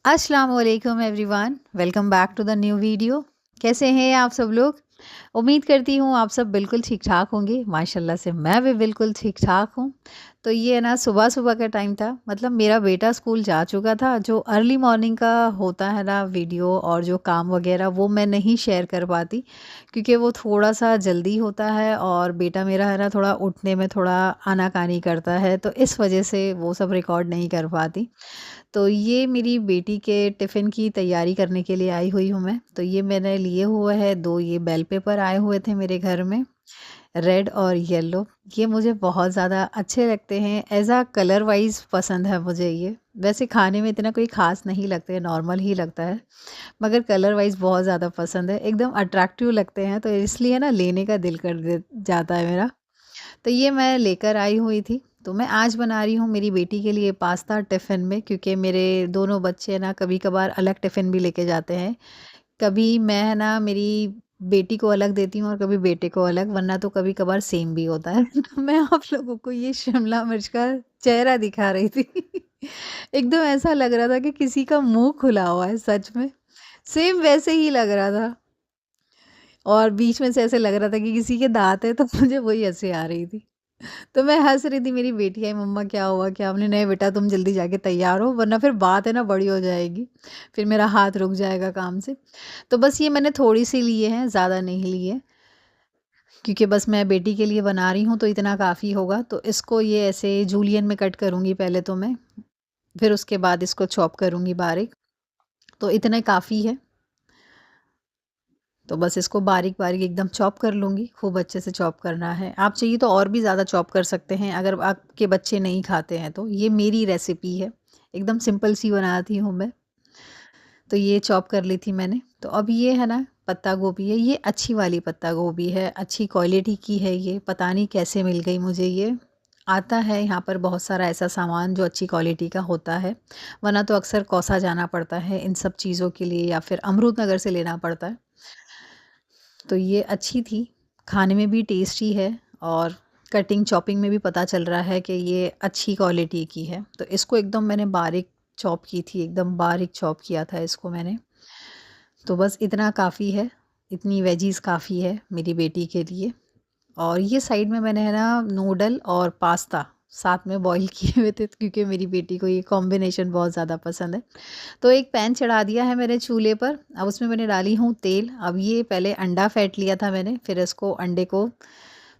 अस्सलाम वालेकुम everyone, welcome back to the new video. कैसे हैं आप सब लोग? उम्मीद करती हूँ आप सब बिल्कुल ठीक-ठाक होंगे। माशाल्लाह से मैं भी बिल्कुल ठीक-ठाक हूँ। तो ये ना सुबह-सुबह का टाइम था, मतलब मेरा बेटा स्कूल जा चुका था। जो अर्ली मॉर्निंग का होता है ना वीडियो और जो काम वगैरह वो मैं नहीं शेयर कर पाती, क्योंकि वो थोड़ा-सा जल्दी होता है और बेटा मेरा है ना थोड़ा उठने में थोड़ा आनाकानी करता है, तो इस वज़ह से वो सब रिकॉर्ड नहीं कर पाती। तो ये मेरी बेटी के टिफ़िन की तैयारी करने के लिए आई हुई हूँ मैं। तो ये मैंने लिए हुए हैं 2 ये बेल पेपर आए हुए थे मेरे घर में, रेड और येलो। ये मुझे बहुत ज़्यादा अच्छे लगते हैं, ऐज़ अ कलर वाइज़ पसंद है मुझे ये। वैसे खाने में इतना कोई ख़ास नहीं लगते हैं, नॉर्मल ही लगता है, मगर कलर वाइज़ बहुत ज़्यादा पसंद है। एकदम अट्रैक्टिव लगते हैं, तो इसलिए ना लेने का दिल कर दे जाता है मेरा। तो ये मैं लेकर आई हुई थी। तो मैं आज बना रही हूँ मेरी बेटी के लिए पास्ता टिफ़िन में, क्योंकि मेरे दोनों बच्चे ना कभी-कभार अलग टिफ़िन भी लेके जाते हैं। कभी मैं है ना मेरी बेटी को अलग देती हूँ और कभी बेटे को अलग, वरना तो कभी-कभार सेम भी होता है। तो मैं आप लोगों को ये शिमला मिर्च का चेहरा दिखा रही थी। एकदम ऐसा लग रहा था कि किसी का मुँह खुला हुआ है सच में। सेम वैसे ही लग रहा था। और बीच में से ऐसे लग रहा था कि किसी के दाँत है, तो मुझे वही हँसी आ रही थी। तो मैं हँस रही थी, मेरी बेटी आई, मम्मा क्या हुआ क्या? हमने नहीं बेटा तुम जल्दी जाके तैयार हो, वरना फिर बात है ना बड़ी हो जाएगी, फिर मेरा हाथ रुक जाएगा काम से। तो बस ये मैंने थोड़ी-सी लिए हैं, ज़्यादा नहीं लिए, क्योंकि बस मैं बेटी के लिए बना रही हूँ तो इतना काफ़ी होगा। तो इसको ये ऐसे जूलियन में कट करूँगी पहले तो मैं, फिर उसके बाद इसको चॉप करूँगी बारीक, तो इतने काफ़ी है। तो बस इसको बारीक-बारीक एकदम चॉप कर लूँगी, खूब अच्छे से चॉप करना है। आप चाहिए तो और भी ज़्यादा चॉप कर सकते हैं, अगर आपके बच्चे नहीं खाते हैं तो। ये मेरी रेसिपी है, एकदम सिंपल सी बनाती हूँ मैं। तो ये चॉप कर ली थी मैंने। तो अब ये है ना पत्ता गोभी है, ये अच्छी वाली पत्ता गोभी है, अच्छी क्वालिटी की है ये, पता नहीं कैसे मिल गई मुझे ये। आता है यहाँ पर बहुत सारा ऐसा सामान जो अच्छी क्वालिटी का होता है, वरना तो अक्सर कौसा जाना पड़ता है इन सब चीज़ों के लिए, या फिर अमरूद नगर से लेना पड़ता है। तो ये अच्छी थी, खाने में भी टेस्टी है और कटिंग चॉपिंग में भी पता चल रहा है कि ये अच्छी क्वालिटी की है। तो इसको एकदम मैंने बारीक चॉप की थी, एकदम बारीक चॉप किया था इसको मैंने। तो बस इतना काफ़ी है, इतनी वेजीज़ काफ़ी है मेरी बेटी के लिए। और ये साइड में मैंने है ना नूडल और पास्ता साथ में बॉईल किए हुए थे, क्योंकि मेरी बेटी को ये कॉम्बिनेशन बहुत ज़्यादा पसंद है। तो एक पैन चढ़ा दिया है मैंने चूल्हे पर, अब उसमें मैंने डाली हूँ तेल। अब ये पहले अंडा फेंट लिया था मैंने, फिर इसको अंडे को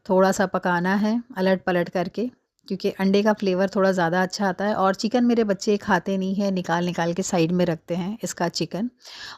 थोड़ा-सा पकाना है अलट-पलट करके, क्योंकि अंडे का फ्लेवर थोड़ा ज़्यादा अच्छा आता है। और चिकन मेरे बच्चे खाते नहीं हैं, निकाल-निकाल के साइड में रखते हैं इसका चिकन।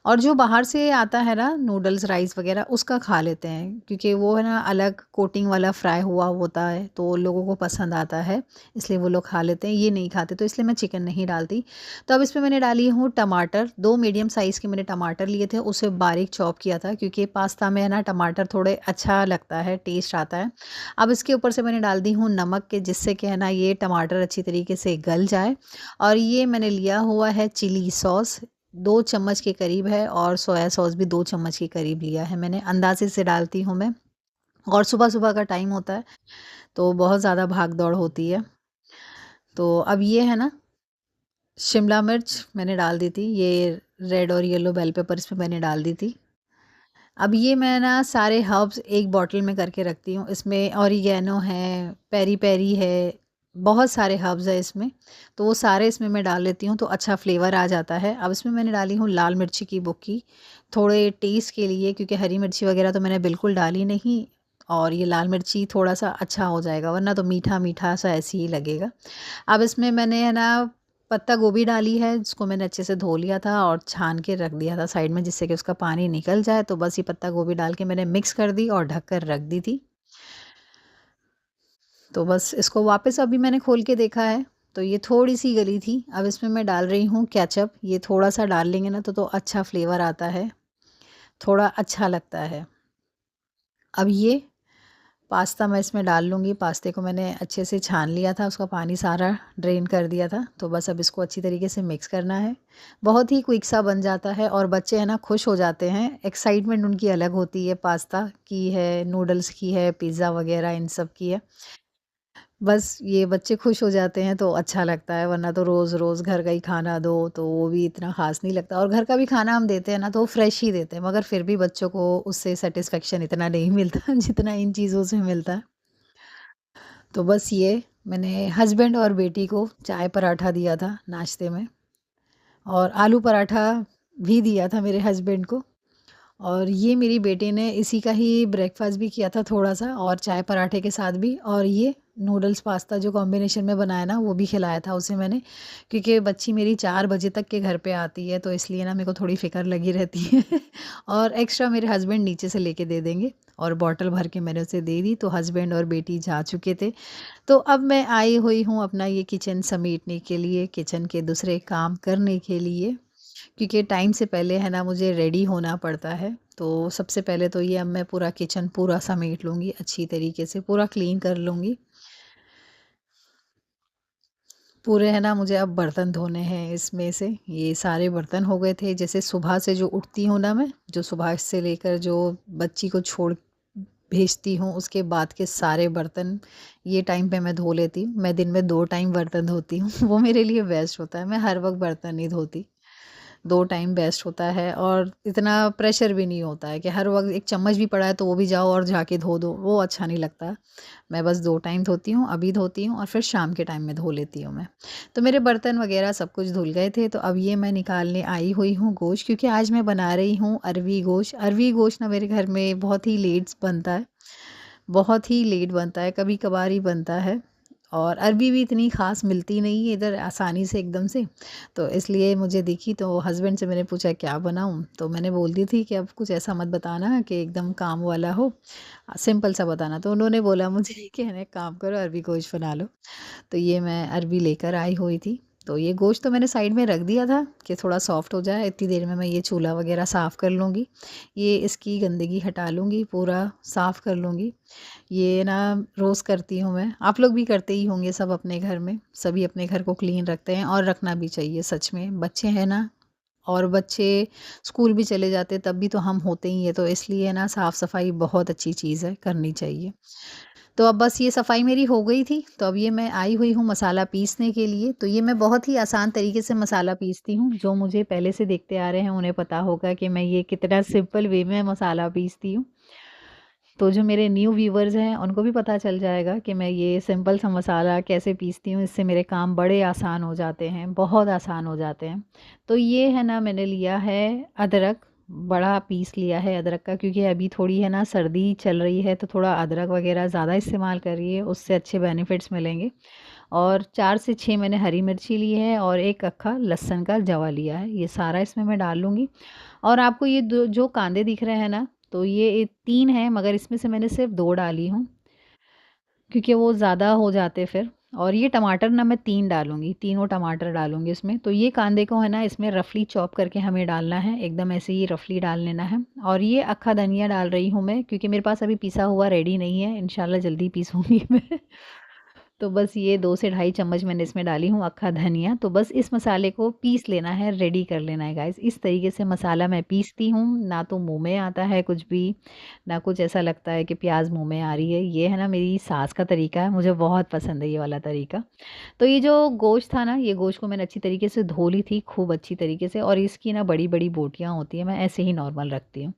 और जो बाहर से आता है ना नूडल्स, राइस वग़ैरह, उसका खा लेते हैं, क्योंकि वो है ना अलग कोटिंग वाला फ्राई हुआ होता है, तो लोगों को पसंद आता है, इसलिए वो लोग खा लेते हैं, ये नहीं खाते, तो इसलिए मैं चिकन नहीं डालती। तो अब इसमें मैंने डाली हूँ टमाटर, 2 मीडियम साइज़ के मैंने टमाटर लिए थे, उसे बारीक चॉप किया था, क्योंकि पास्ता में है ना टमाटर थोड़े अच्छा लगता है, टेस्ट आता है। अब इसके ऊपर से मैंने डाल दी हूँ नमक के, जिससे कि है ना ये टमाटर अच्छी तरीके से गल जाए। और ये मैंने लिया हुआ है चिली सॉस, 2 चम्मच के करीब है, और सोया सॉस भी 2 चम्मच के करीब लिया है मैंने, अंदाज़े से डालती हूँ मैं। और सुबह-सुबह का टाइम होता है, तो बहुत ज़्यादा भाग-दौड़ होती है। तो अब ये है ना शिमला मिर्च मैंने डाल दी थी, ये रेड और येलो बेल पेपर इसमें मैंने डाल दी थी। अब ये मैं ना सारे हर्ब्स एक बॉटल में करके रखती हूँ। इसमें ऑरिगेनो है, पेरी-पेरी है, बहुत सारे हर्ब्स हैं इसमें। तो वो सारे इसमें मैं डाल लेती हूँ, तो अच्छा फ्लेवर आ जाता है। अब इसमें मैंने डाली हूँ लाल मिर्ची की बुक्की, थोड़े टेस्ट के लिए, क्योंकि हरी मिर्ची वग़ैरह तो मैंने बिल्कुल डाली नहीं, और ये लाल मिर्ची थोड़ा-सा अच्छा हो जाएगा, वरना तो मीठा-मीठा सा ऐसे ही लगेगा। अब इसमें मैंने है ना पत्ता गोभी डाली है, जिसको मैंने अच्छे से धो लिया था और छान के रख दिया था साइड में, जिससे कि उसका पानी निकल जाए। तो बस ये पत्ता गोभी डाल के मैंने मिक्स कर दी और ढक कर रख दी थी। तो बस इसको वापस अभी मैंने खोल के देखा है, तो ये थोड़ी-सी गली थी। अब इसमें मैं डाल रही हूँ केचअप, ये थोड़ा-सा डाल लेंगे ना तो अच्छा फ्लेवर आता है, थोड़ा अच्छा लगता है। अब ये पास्ता मैं इसमें डाल लूँगी। पास्ते को मैंने अच्छे से छान लिया था, उसका पानी सारा ड्रेन कर दिया था। तो बस अब इसको अच्छी तरीके से मिक्स करना है। बहुत ही क्विक सा बन जाता है और बच्चे हैं ना खुश हो जाते हैं। एक्साइटमेंट उनकी अलग होती है, पास्ता की है, नूडल्स की है, पिज़्ज़ा वग़ैरह इन सब की है। बस ये बच्चे खुश हो जाते हैं तो अच्छा लगता है, वरना तो रोज़-रोज़ घर का ही खाना दो तो वो भी इतना ख़ास नहीं लगता, और घर का भी खाना हम देते हैं ना तो वो फ्रेश ही देते हैं, मगर फिर भी बच्चों को उससे सैटिस्फैक्शन इतना नहीं मिलता जितना इन चीज़ों से मिलता है। तो बस ये मैंने हस्बैंड और बेटी को चाय पराठा दिया था नाश्ते में, और आलू पराठा भी दिया था मेरे हस्बैंड को। और ये मेरी बेटी ने इसी का ही ब्रेकफ़ास्ट भी किया था थोड़ा-सा, और चाय पराठे के साथ भी, और ये नूडल्स पास्ता जो कॉम्बिनेशन में बनाया ना वो भी खिलाया था उसे मैंने, क्योंकि बच्ची मेरी 4 बजे तक के घर पे आती है तो इसलिए ना मेरे को थोड़ी फ़िक्र लगी रहती है और एक्स्ट्रा मेरे हस्बैंड नीचे से लेके दे देंगे, और बॉटल भर के मैंने उसे दे दी, तो हस्बैंड और बेटी जा चुके थे। तो अब मैं आई हुई हूँ अपना ये किचन समेटने के लिए, किचन के दूसरे काम करने के लिए, क्योंकि टाइम से पहले है ना मुझे रेडी होना पड़ता है। तो सबसे पहले तो ये अब मैं पूरा किचन पूरा समेट लूँगी अच्छी तरीके से, पूरा क्लीन कर लूँगी। पूरे है ना मुझे अब बर्तन धोने हैं इसमें से, ये सारे बर्तन हो गए थे। जैसे सुबह से जो उठती हूँ ना मैं, जो सुबह से लेकर जो बच्ची को छोड़ भेजती हूँ, उसके बाद के सारे बर्तन ये टाइम पे मैं धो लेती हूँ। मैं दिन में 2 टाइम बर्तन धोती हूँ वो मेरे लिए बेस्ट होता है, मैं हर वक़्त बर्तन नहीं धोती। 2 टाइम बेस्ट होता है, और इतना प्रेशर भी नहीं होता है कि हर वक़्त एक चम्मच भी पड़ा है तो वो भी जाओ और जाके धो दो, वो अच्छा नहीं लगता। मैं बस 2 टाइम धोती हूँ, अभी धोती हूँ और फिर शाम के टाइम में धो लेती हूँ मैं। तो मेरे बर्तन वग़ैरह सब कुछ धुल गए थे, तो अब ये मैं निकालने आई हुई हूँ गोश्त, क्योंकि आज मैं बना रही हूँ अरवी गोश्त। अरवी गोश्त ना मेरे घर में बहुत ही लेट्स बनता है, बहुत ही लेट बनता है, कभी-कभार ही बनता है, और अरबी भी इतनी ख़ास मिलती नहीं है इधर आसानी से एकदम से। तो इसलिए मुझे दिखी तो हस्बैंड से मैंने पूछा क्या बनाऊँ? तो मैंने बोल दी थी कि अब कुछ ऐसा मत बताना कि एकदम काम वाला हो, सिंपल सा बताना। तो उन्होंने बोला मुझे कि है ना एक काम करो, अरबी गोश्त बना लो। तो ये मैं अरबी लेकर आई हुई थी। तो ये गोश्त तो मैंने साइड में रख दिया था कि थोड़ा सॉफ्ट हो जाए, इतनी देर में मैं ये चूल्हा वग़ैरह साफ़ कर लूँगी। ये इसकी गंदगी हटा लूँगी, पूरा साफ़ कर लूँगी। ये ना रोज़ करती हूँ मैं, आप लोग भी करते ही होंगे सब अपने घर में, सभी अपने घर को क्लीन रखते हैं और रखना भी चाहिए सच में। बच्चे हैं ना, और बच्चे स्कूल भी चले जाते हैं तब भी तो हम होते ही हैं, तो इसलिए ना साफ़-सफ़ाई बहुत अच्छी चीज़ है, करनी चाहिए। तो अब बस ये सफाई मेरी हो गई थी, तो अब ये मैं आई हुई हूँ मसाला पीसने के लिए। तो ये मैं बहुत ही आसान तरीके से मसाला पीसती हूँ, जो मुझे पहले से देखते आ रहे हैं उन्हें पता होगा कि मैं ये कितना सिंपल वे में मसाला पीसती हूँ। तो जो मेरे न्यू व्यूवर्स हैं उनको भी पता चल जाएगा कि मैं ये सिंपल सा मसाला कैसे पीसती हूँ, इससे मेरे काम बड़े आसान हो जाते हैं, बहुत आसान हो जाते हैं। तो ये है ना मैंने लिया है अदरक, बड़ा पीस लिया है अदरक का, क्योंकि अभी थोड़ी है ना सर्दी चल रही है तो थोड़ा अदरक वगैरह ज़्यादा इस्तेमाल करिए, उससे अच्छे बेनिफिट्स मिलेंगे। और 4 से 6 मैंने हरी मिर्ची ली है, और 1 अक्खा लहसुन का जवा लिया है, ये सारा इसमें मैं डाल लूँगी। और आपको ये दो जो कांदे दिख रहे हैं ना, तो ये 3 हैं, मगर इसमें से मैंने सिर्फ 2 डाली हूँ, क्योंकि वो ज़्यादा हो जाते फिर। और ये टमाटर ना मैं 3 डालूँगी, तीनों टमाटर डालूँगी इसमें। तो ये कांदे को है ना इसमें रफ़ली चॉप करके हमें डालना है, एकदम ऐसे ही रफ़ली डाल लेना है। और ये अक्खा धनिया डाल रही हूँ मैं, क्योंकि मेरे पास अभी पिसा हुआ रेडी नहीं है, इंशाल्लाह जल्दी पीसूँगी मैं। तो बस ये 2 से ढाई चम्मच मैंने इसमें डाली हूँ अक्खा धनिया। तो बस इस मसाले को पीस लेना है, रेडी कर लेना है गाइस। इस तरीके से मसाला मैं पीसती हूँ, ना तो मुँह में आता है कुछ भी, ना कुछ ऐसा लगता है कि प्याज़ मुँह में आ रही है। ये है ना मेरी सास का तरीका है, मुझे बहुत पसंद है ये वाला तरीका। तो ये जो गोश्त था ना, ये गोश्त को मैंने अच्छी तरीके से धो ली थी, खूब अच्छी तरीके से, और इसकी ना बड़ी-बड़ी बोटियाँ होती हैं, मैं ऐसे ही नॉर्मल रखती हूँ।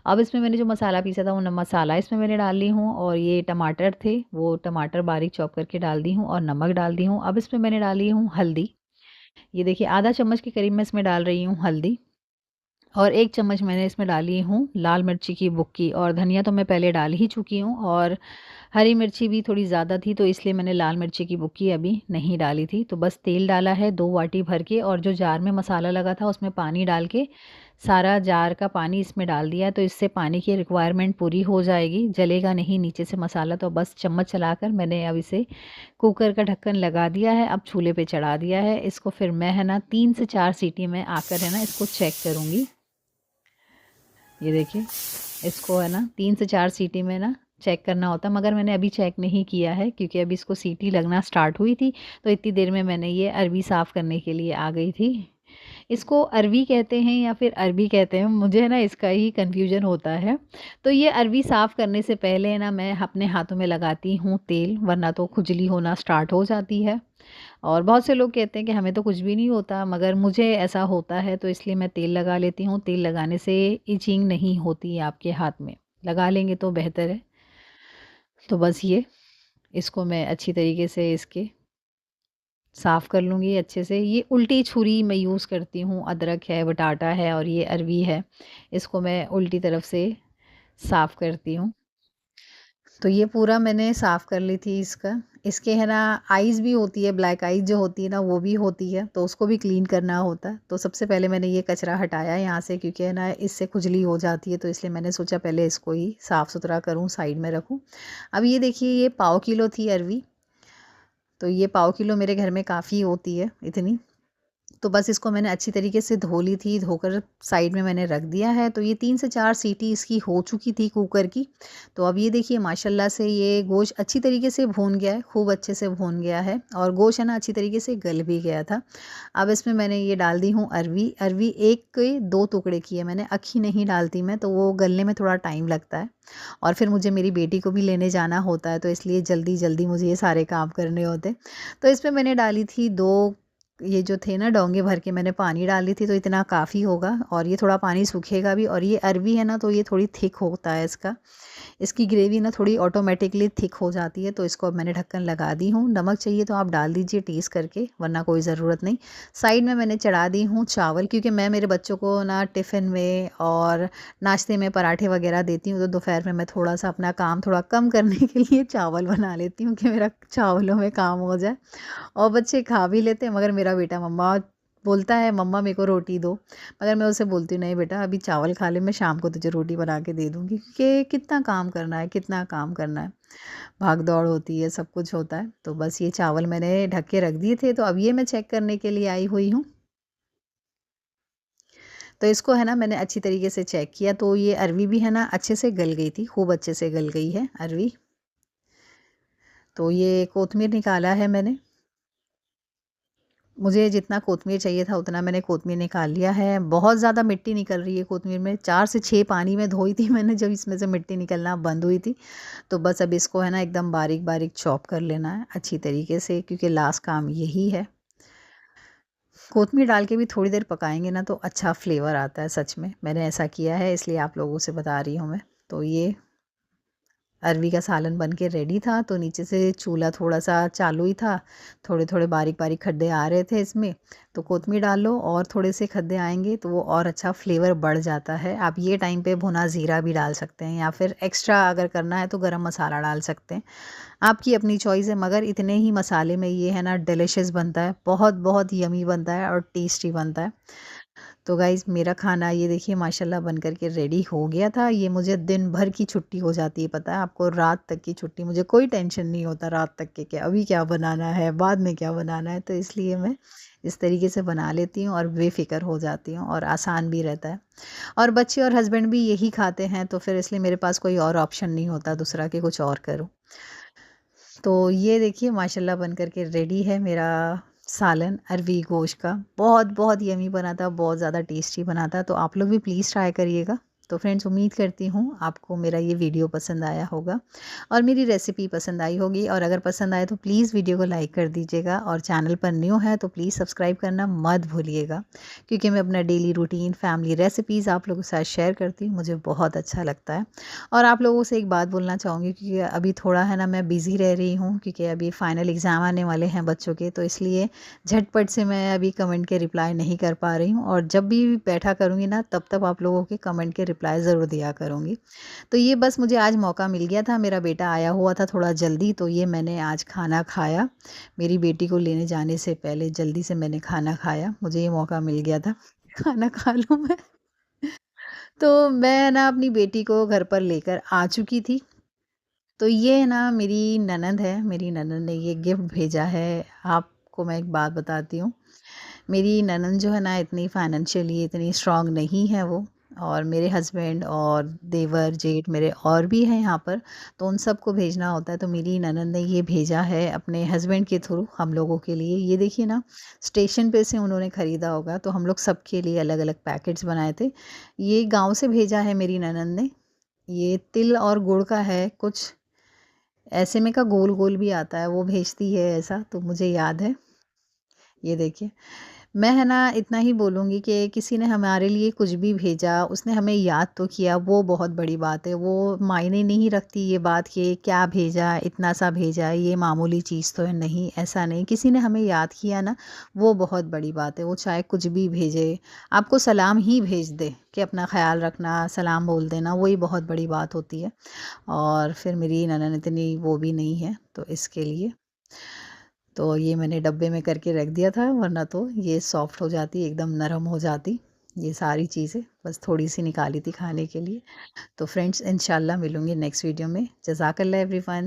अब इसमें मैंने जो मसाला पीसा था वो मसाला इसमें मैंने डाल ली हूँ, और ये टमाटर थे वो टमाटर बारीक चॉप करके डाल दी हूँ, और नमक डाल दी हूँ। अब इसमें मैंने डाली हूँ हल्दी, ये देखिए आधा चम्मच के करीब मैं इसमें डाल रही हूँ हल्दी। और 1 चम्मच मैंने इसमें डाली हूँ लाल मिर्ची की बुक्की, और धनिया तो मैं पहले डाल ही चुकी हूँ, और हरी मिर्ची भी थोड़ी ज़्यादा थी तो इसलिए मैंने लाल मिर्ची की बुक्की अभी नहीं डाली थी। तो बस तेल डाला है 2 वाटी भर के, और जो जार में मसाला लगा था उसमें पानी डाल के सारा जार का पानी इसमें डाल दिया, तो इससे पानी की रिक्वायरमेंट पूरी हो जाएगी, जलेगा नहीं नीचे से मसाला। तो बस चम्मच चलाकर मैंने अब इसे कुकर का ढक्कन लगा दिया है, अब चूल्हे पे चढ़ा दिया है इसको। फिर मैं है ना 3 से 4 सीटी में आकर है ना इसको चेक करूँगी। ये देखिए, इसको है ना 3 से 4 सीटी में ना चेक करना होता है, मगर मैंने अभी चेक नहीं किया है क्योंकि अभी इसको सीटी लगना स्टार्ट हुई थी, तो इतनी देर में मैंने ये अरबी साफ़ करने के लिए आ गई थी। इसको अरवी कहते हैं या फिर अरबी कहते हैं, मुझे है ना इसका ही कन्फ्यूज़न होता है। तो ये अरवी साफ़ करने से पहले ना मैं अपने हाथों में लगाती हूँ तेल, वरना तो खुजली होना स्टार्ट हो जाती है। और बहुत से लोग कहते हैं कि हमें तो कुछ भी नहीं होता, मगर मुझे ऐसा होता है तो इसलिए मैं तेल लगा लेती हूँ। तेल लगाने से इचिंग नहीं होती है आपके हाथ में, लगा लेंगे तो बेहतर है। तो बस ये, इसको मैं अच्छी तरीके से इसके साफ़ कर लूँगी अच्छे से। ये उल्टी छुरी मैं यूज़ करती हूँ, अदरक है, बटाटा है और ये अरवी है, इसको मैं उल्टी तरफ से साफ़ करती हूँ। तो ये पूरा मैंने साफ़ कर ली थी इसका। इसके है ना आइज़ भी होती है, ब्लैक आइज़ जो होती है ना वो भी होती है, तो उसको भी क्लीन करना होता है। तो सबसे पहले मैंने ये कचरा हटाया यहाँ से, क्योंकि है ना इससे खुजली हो जाती है, तो इसलिए मैंने सोचा पहले इसको ही साफ़-सुथरा करूँ, साइड में रखूँ। अब ये देखिए, ये पाव किलो थी अरवी, तो ये पाव किलो मेरे घर में काफ़ी होती है इतनी। तो बस इसको मैंने अच्छी तरीके से धो ली थी, धोकर साइड में मैंने रख दिया है। तो ये 3 से 4 सीटी इसकी हो चुकी थी कुकर की। तो अब ये देखिए माशाल्लाह से ये गोश्त अच्छी तरीके से भून गया है, खूब अच्छे से भून गया है और गोश्त है ना अच्छी तरीके से गल भी गया था। अब इसमें मैंने ये डाल दी हूँ अरवी। अरवी एक के 2 टुकड़े किए मैंने, अक्खी नहीं डालती मैं, तो वो गलने में थोड़ा टाइम लगता है। और फिर मुझे मेरी बेटी को भी लेने जाना होता है, तो इसलिए जल्दी-जल्दी मुझे ये सारे काम करने होते हैं। तो इसमें मैंने डाली थी 2, ये जो थे ना डोंगे भर के मैंने पानी डाली थी, तो इतना काफ़ी होगा और ये थोड़ा पानी सूखेगा भी। और ये अरवी है ना तो ये थोड़ी थिक होता है इसका, इसकी ग्रेवी ना थोड़ी ऑटोमेटिकली थिक हो जाती है। तो इसको अब मैंने ढक्कन लगा दी हूँ। नमक चाहिए तो आप डाल दीजिए टेस्ट करके, वरना कोई ज़रूरत नहीं। साइड में मैंने चढ़ा दी हूँ चावल, क्योंकि मैं मेरे बच्चों को ना टिफ़िन में और नाश्ते में पराठे वगैरह देती हूँ, तो दोपहर में मैं थोड़ा-सा अपना काम थोड़ा कम करने के लिए चावल बना लेती हूँ कि मेरा चावलों में काम हो जाए। और बच्चे खा भी लेते हैं, मगर मेरा बेटा मम्मा बोलता है, मम्मा मेरे को रोटी दो। मगर मैं उसे बोलती हूँ नहीं बेटा, अभी चावल खा ले, मैं शाम को तुझे रोटी बना के दे दूँगी, क्योंकि कितना काम करना है, कितना काम करना है। भाग दौड़ होती है, सब कुछ होता है। तो बस ये चावल मैंने ढक के रख दिए थे, तो अब ये मैं चेक करने के लिए आई हुई हूँ। तो इसको है ना मैंने अच्छी तरीके से चेक किया, तो ये अरवी भी है ना अच्छे से गल गई थी, खूब अच्छे से गल गई है अरवी। तो ये कोत्मीर निकाला है मैंने। मुझे जितना कोत्मीर चाहिए था उतना मैंने कोत्मीर निकाल लिया है। बहुत ज़्यादा मिट्टी निकल रही है कोत्मीर में, 4 से 6 पानी में धोई थी मैंने जब इसमें से मिट्टी निकलना बंद हुई थी। तो बस अब इसको है ना एकदम बारीक-बारीक चॉप कर लेना है अच्छी तरीके से, क्योंकि लास्ट काम यही है। कोत्मीर डाल के भी थोड़ी देर पकाएँगे ना तो अच्छा फ्लेवर आता है सच में। मैंने ऐसा किया है, इसलिए आप लोगों से बता रही हूँ मैं। तो ये अरवी का सालन बन के रेडी था, तो नीचे से चूल्हा थोड़ा-सा चालू ही था, थोड़े-थोड़े बारीक-बारीक खड्डे आ रहे थे इसमें, तो कोत्मीर डाल लो और थोड़े से खड्डे आएँगे तो वो और अच्छा फ्लेवर बढ़ जाता है। आप ये टाइम पे भुना ज़ीरा भी डाल सकते हैं, या फिर एक्स्ट्रा अगर करना है तो गरम मसाला डाल सकते हैं। आपकी अपनी चॉइस है, मगर इतने ही मसाले में ये है ना डिलिशियस बनता है, बहुत-बहुत यम्मी बनता है और टेस्टी बनता है। तो गाइज़ मेरा खाना ये देखिए माशाल्लाह बन कर के रेडी हो गया था। ये मुझे दिन भर की छुट्टी हो जाती है, पता है आपको, रात तक की छुट्टी। मुझे कोई टेंशन नहीं होता रात तक के कि अभी क्या बनाना है, बाद में क्या बनाना है। तो इसलिए मैं इस तरीके से बना लेती हूँ और बेफ़िक्र हो जाती हूँ और आसान भी रहता है। और बच्चे और हस्बैंड भी यही खाते हैं, तो फिर इसलिए मेरे पास कोई और ऑप्शन नहीं होता दूसरा कि कुछ और करूँ। तो ये देखिए माशाल्लाह बन कर के रेडी है मेरा सालन अरवी गोश्त का। बहुत-बहुत यम्मी बना था, बहुत ज़्यादा टेस्टी बना था। तो आप लोग भी प्लीज़ ट्राई करिएगा। तो फ्रेंड्स उम्मीद करती हूँ आपको मेरा ये वीडियो पसंद आया होगा और मेरी रेसिपी पसंद आई होगी, और अगर पसंद आए तो प्लीज़ वीडियो को लाइक कर दीजिएगा, और चैनल पर न्यू है तो प्लीज़ सब्सक्राइब करना मत भूलिएगा, क्योंकि मैं अपना डेली रूटीन, फैमिली रेसिपीज़ आप लोगों के साथ शेयर करती हूँ, मुझे बहुत अच्छा लगता है। और आप लोगों से एक बात बोलना चाहूँगी, क्योंकि अभी थोड़ा है ना मैं बिज़ी रह रही हूँ, क्योंकि अभी फाइनल एग्ज़ाम आने वाले हैं बच्चों के, तो इसलिए झटपट से मैं अभी कमेंट के रिप्लाई नहीं कर पा रही हूँ, और जब भी बैठा करूँगी ना तब आप लोगों के कमेंट के रिप्लाई ज़रूर दिया करूँगी। तो ये बस मुझे आज मौका मिल गया था, मेरा बेटा आया हुआ था थोड़ा जल्दी, तो ये मैंने आज खाना खाया। मेरी बेटी को लेने जाने से पहले जल्दी से मैंने खाना खाया, मुझे ये मौका मिल गया था खाना खा लूँ मैं। तो मैं ना अपनी बेटी को घर पर लेकर आ चुकी थी। तो ये ना मेरी ननंद है, मेरी ननंद ने ये गिफ्ट भेजा है। आपको मैं एक बात बताती हूँ, मेरी ननंद जो है ना इतनी फाइनेंशियली इतनी स्ट्रॉन्ग नहीं है वो। और मेरे हस्बैंड और देवर, जेठ मेरे और भी हैं यहाँ पर, तो उन सबको भेजना होता है। तो मेरी ननद ने ये भेजा है अपने हस्बैंड के थ्रू हम लोगों के लिए। ये देखिए ना, स्टेशन पे से उन्होंने ख़रीदा होगा, तो हम लोग सबके लिए अलग-अलग पैकेट्स बनाए थे। ये गाँव से भेजा है मेरी ननद ने। ये तिल और गुड़ का है, कुछ ऐसे में का गोल-गोल भी आता है, वो भेजती है ऐसा, तो मुझे याद है। ये देखिए, मैं है ना इतना ही बोलूँगी कि किसी ने हमारे लिए कुछ भी भेजा, उसने हमें याद तो किया, वो बहुत बड़ी बात है। वो मायने नहीं रखती ये बात कि क्या भेजा, इतना सा भेजा, ये मामूली चीज़ तो है, नहीं, ऐसा नहीं। किसी ने हमें याद किया ना, वो बहुत बड़ी बात है। वो चाहे कुछ भी भेजे, आपको सलाम ही भेज दे कि अपना ख़्याल रखना, सलाम बोल देना, वही बहुत बड़ी बात होती है। और फिर मेरी ननद इतनी वो भी नहीं है, तो इसके लिए तो ये मैंने डब्बे में करके रख दिया था, वरना तो ये सॉफ्ट हो जाती, एकदम नरम हो जाती, ये सारी चीज़ें। बस थोड़ी-सी निकाली थी खाने के लिए। तो फ्रेंड्स, इंशाल्लाह मिलूँगी नेक्स्ट वीडियो में। जज़ाकल्लाह एवरीवन।